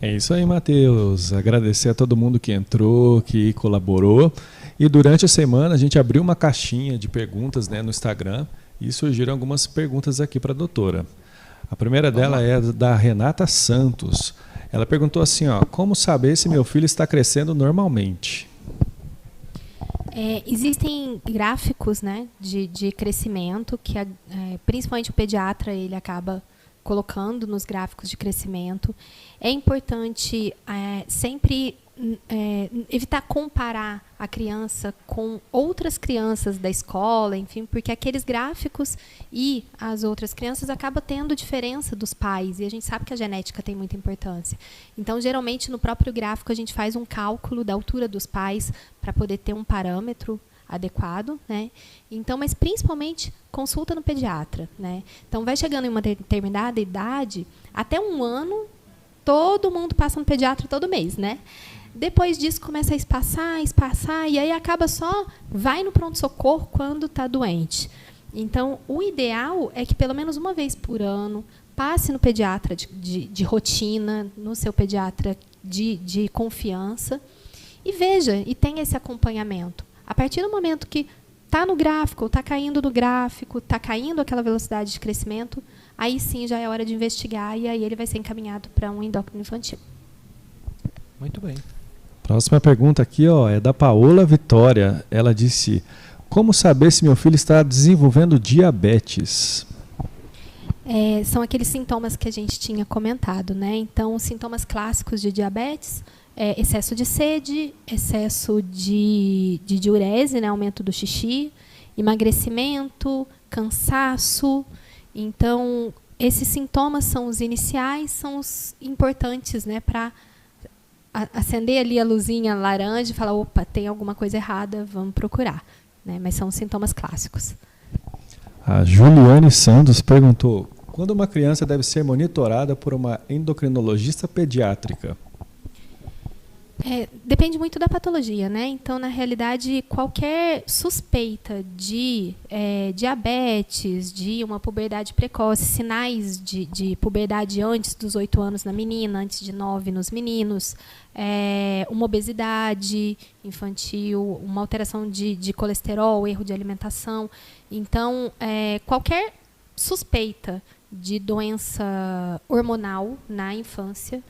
É isso aí, Matheus. Agradecer a todo mundo que entrou, que colaborou. E durante a semana a gente abriu uma caixinha de perguntas, né, no Instagram e surgiram algumas perguntas aqui para a doutora. A primeira dela é da Renata Santos. Ela perguntou assim, ó, como saber se meu filho está crescendo normalmente? Existem gráficos, né, de crescimento que principalmente o pediatra ele acaba colocando nos gráficos de crescimento. É importante sempre evitar comparar a criança com outras crianças da escola, enfim, porque aqueles gráficos e as outras crianças acabam tendo diferença dos pais, e a gente sabe que a genética tem muita importância. Então, geralmente, no próprio gráfico, a gente faz um cálculo da altura dos pais para poder ter um parâmetro adequado, né? Então, mas principalmente consulta no pediatra, né? Então, vai chegando em uma determinada idade, até 1 ano, todo mundo passa no pediatra todo mês, né? Depois disso começa a espaçar, e aí acaba só, vai no pronto-socorro quando está doente. Então, o ideal é que pelo menos uma vez por ano, passe no pediatra de rotina, no seu pediatra de confiança, e veja, e tenha esse acompanhamento. A partir do momento que está no gráfico, está caindo no gráfico, está caindo aquela velocidade de crescimento, aí sim já é hora de investigar, e aí ele vai ser encaminhado para um endócrino infantil. Muito bem. Próxima pergunta aqui, ó, é da Paola Vitória. Ela disse, como saber se meu filho está desenvolvendo diabetes? São aqueles sintomas que a gente tinha comentado, né? Então, os sintomas clássicos de diabetes, excesso de sede, excesso de diurese, né? Aumento do xixi, emagrecimento, cansaço. Então, esses sintomas são os iniciais, são os importantes, né? Para acender ali a luzinha laranja e falar, opa, tem alguma coisa errada, vamos procurar, né? Mas são os sintomas clássicos. A Juliane Santos perguntou, quando uma criança deve ser monitorada por uma endocrinologista pediátrica? Depende muito da patologia, né? Então, na realidade, qualquer suspeita de diabetes, de uma puberdade precoce, sinais de puberdade antes dos 8 anos na menina, antes de 9 nos meninos, uma obesidade infantil, uma alteração de colesterol, erro de alimentação. Então, qualquer suspeita de doença hormonal na infância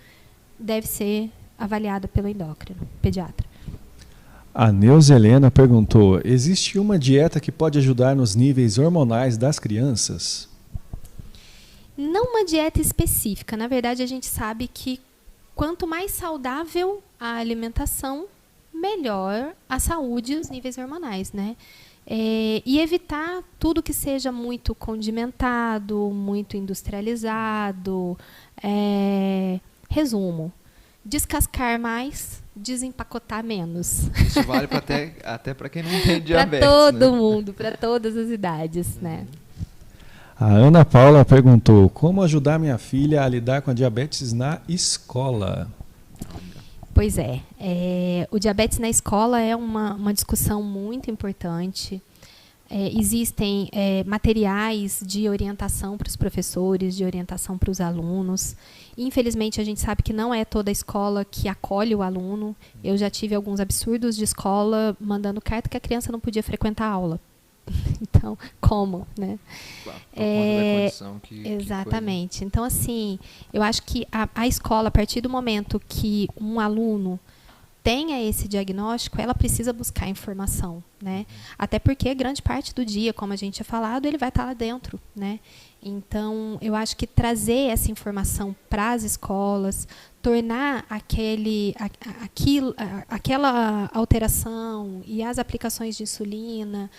deve ser avaliada pelo endócrino, pediatra. A Neuza Helena perguntou, existe uma dieta que pode ajudar nos níveis hormonais das crianças? Não uma dieta específica. Na verdade, a gente sabe que quanto mais saudável a alimentação, melhor a saúde e os níveis hormonais, né? E evitar tudo que seja muito condimentado, muito industrializado. Resumo. Descascar mais, desempacotar menos. Isso vale até para quem não tem diabetes. Para todo né? mundo, para todas as idades, né? A Ana Paula perguntou, como ajudar minha filha a lidar com a diabetes na escola? Pois o diabetes na escola é uma discussão muito importante. Existem materiais de orientação para os professores, de orientação para os alunos. Infelizmente, a gente sabe que não é toda a escola que acolhe o aluno. Eu já tive alguns absurdos de escola mandando carta que a criança não podia frequentar a aula. Então, como, né? Claro, por conta da condição exatamente. Que então, assim, eu acho que a escola, a partir do momento que um aluno tenha esse diagnóstico, ela precisa buscar informação, né? Até porque grande parte do dia, como a gente tinha falado, ele vai estar lá dentro, né? Então, eu acho que trazer essa informação para as escolas, tornar aquela alteração e as aplicações de insulina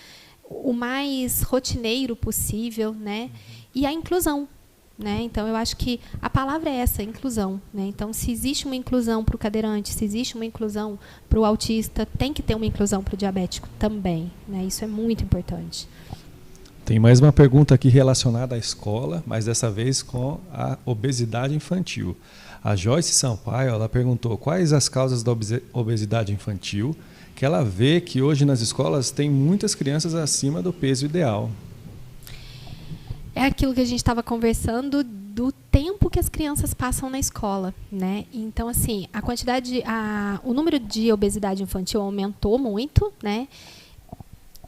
o mais rotineiro possível, né? E a inclusão. Né? Então, eu acho que a palavra é essa, inclusão. Né? Então, se existe uma inclusão para o cadeirante, se existe uma inclusão para o autista, tem que ter uma inclusão para o diabético também. Né? Isso é muito importante. Tem mais uma pergunta aqui relacionada à escola, mas dessa vez com a obesidade infantil. A Joyce Sampaio, ela perguntou quais as causas da obesidade infantil, que ela vê que hoje nas escolas tem muitas crianças acima do peso ideal. É aquilo que a gente estava conversando do tempo que as crianças passam na escola, né? Então, assim, o número de obesidade infantil aumentou muito, né?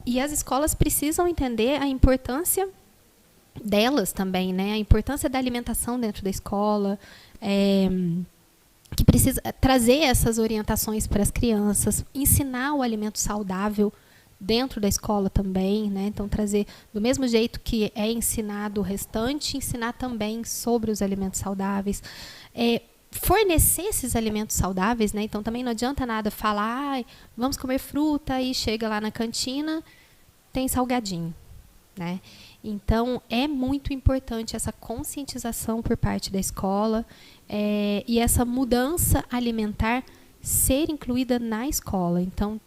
E as escolas precisam entender a importância delas também, né? A importância da alimentação dentro da escola, que precisa trazer essas orientações para as crianças, ensinar o alimento saudável dentro da escola também, né? Então, trazer, do mesmo jeito que é ensinado o restante, ensinar também sobre os alimentos saudáveis. Fornecer esses alimentos saudáveis, né? Então, também não adianta nada falar, vamos comer fruta, e chega lá na cantina, tem salgadinho, né? Então, é muito importante essa conscientização por parte da escola e essa mudança alimentar ser incluída na escola. Então,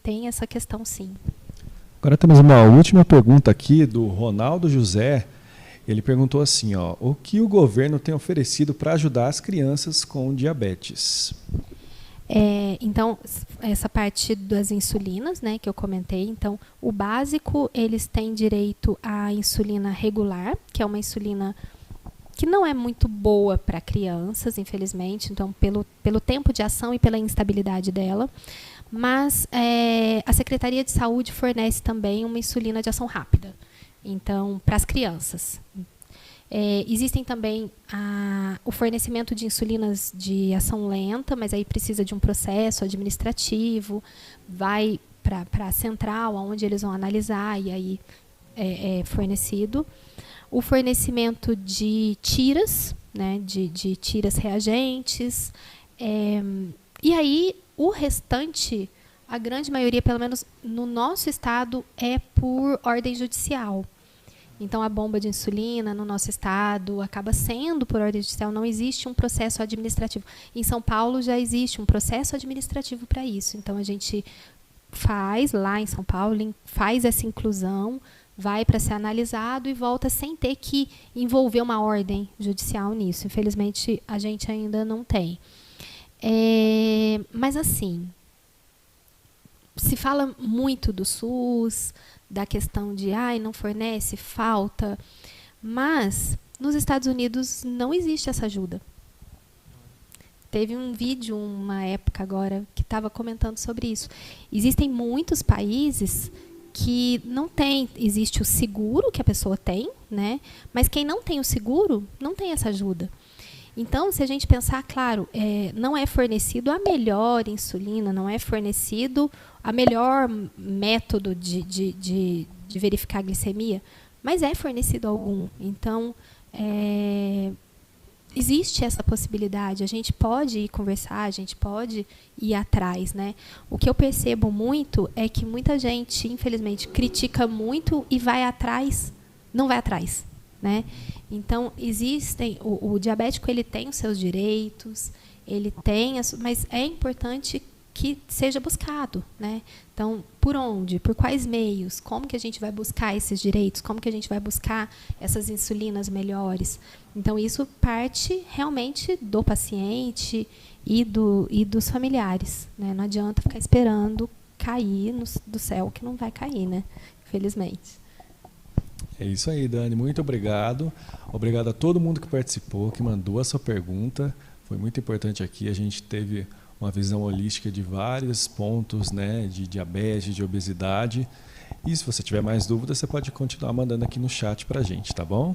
tem essa questão, sim. Agora temos uma última pergunta aqui do Ronaldo José. Ele perguntou assim, o que o governo tem oferecido para ajudar as crianças com diabetes? Então, essa parte das insulinas, né, que eu comentei. Então, o básico, eles têm direito à insulina regular, que é uma insulina que não é muito boa para crianças, infelizmente. Então, pelo tempo de ação e pela instabilidade dela. Mas a Secretaria de Saúde fornece também uma insulina de ação rápida, então, para as crianças. Existem também o fornecimento de insulinas de ação lenta, mas aí precisa de um processo administrativo, vai para a central, onde eles vão analisar, e aí é fornecido. O fornecimento de tiras, né, de tiras reagentes, e aí o restante, a grande maioria, pelo menos no nosso estado, é por ordem judicial. Então, a bomba de insulina no nosso estado acaba sendo por ordem judicial, não existe um processo administrativo. Em São Paulo já existe um processo administrativo para isso. Então, a gente faz lá em São Paulo, faz essa inclusão, vai para ser analisado e volta sem ter que envolver uma ordem judicial nisso. Infelizmente, a gente ainda não tem. Mas, assim, se fala muito do SUS, da questão de não fornece, falta, mas nos Estados Unidos não existe essa ajuda. Teve um vídeo, uma época agora, que estava comentando sobre isso. Existem muitos países que não tem, existe o seguro que a pessoa tem, né? Mas quem não tem o seguro não tem essa ajuda. Então, se a gente pensar, claro, não é fornecido a melhor insulina, não é fornecido a melhor método de verificar a glicemia, mas é fornecido algum. Então, existe essa possibilidade, a gente pode ir conversar, a gente pode ir atrás, né? O que eu percebo muito é que muita gente, infelizmente, critica muito e vai atrás, não vai atrás, né? Então, o diabético, ele tem os seus direitos, ele tem, mas é importante que seja buscado, né? Então, por onde? Por quais meios? Como que a gente vai buscar esses direitos? Como que a gente vai buscar essas insulinas melhores? Então, isso parte realmente do paciente e dos familiares, né? Não adianta ficar esperando cair do céu, que não vai cair, né? Infelizmente. É isso aí, Dani. Muito obrigado. Obrigado a todo mundo que participou, que mandou a sua pergunta. Foi muito importante aqui. A gente teve uma visão holística de vários pontos, né, de diabetes, de obesidade. E se você tiver mais dúvidas, você pode continuar mandando aqui no chat para a gente, tá bom?